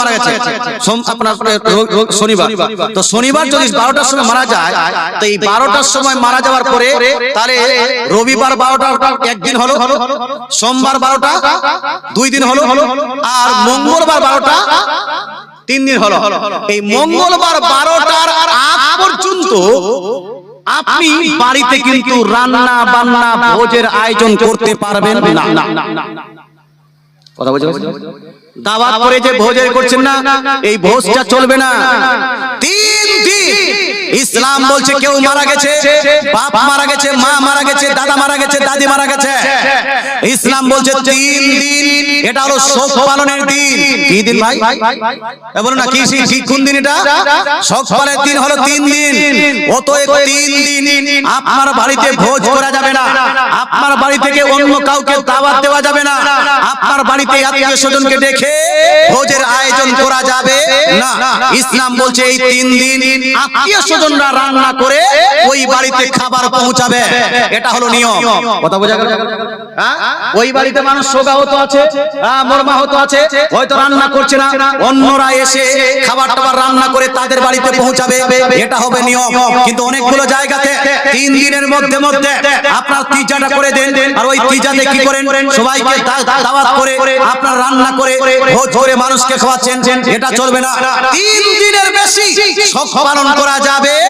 মারা গেছে আপনার শনিবার, তো শনিবার যদি 12টার সময় মারা যায়, তো এই 12টার সময় মারা যাওয়ার পরে তাহলে রবিবার 12টা একদিন হলো, সোমবার 12টা 2 দিন হলো, আর মঙ্গলবার 12টা 3 দিন হলো। এই মঙ্গলবার 12টার আগ পর্যন্ত আপনি বাড়িতে কিন্তু রান্না বান্না ভোজের আয়োজন করতে পারবেন না। কথা বুঝছেন? দাওয়াত করে যে ভোজের করছেন না, এই ভোজটা চলবে না। 3 দিন ইসলাম বলছে কেউ মারা গেছে, বাপ মারা গেছে, মা মারা গেছে, দাদা মারা গেছে, দাদি মারা গেছে, ইসলাম বলছে 3 দিন এটা হলো শোক পালনের দিন। কি দিন ভাই? বলুন না, কি কোন দিন এটা? শোক পালনের দিন হলো 3 দিন। অতএব 3 দিন আপনার বাড়িতে ভোজ করা যাবে না, আপনার বাড়ি থেকে অন্য কাউকে দাওয়াত দেওয়া যাবে না, আপনার বাড়িতে আত্মীয় স্বজনকে ডেকে ভোজের আয়োজন করা যাবে না। ইসলাম বলছে এই 3 দিন আত্মীয় স্বজনরা রান্না করে ওই বাড়িতে খাবার পৌঁছাবে, এটা হলো নিয়ম। কথা বোঝা গেল? ওই বাড়িতে মানুষ শোকাহত আছে, মর্মাহত আছে, হয়তো রান্না করছে না, অন্যরা এসে খাবার টাবার রান্না করে তাদের বাড়িতে পৌঁছাবে, এটা হবে নিয়ম। কিন্তু অনেকগুলো জায়গাতে 3 দিনের মধ্যে আপনার তিজাটা করে দেন, আর ওই তিজাতে কি করেন, সবাইকে দাওয়াত করে আপনার রান্না করে ভোজ করে মানুষকে খাওয়াচ্ছেন, এটা চলবে না। 3 দিনের বেশি শোক পালন করা যাবে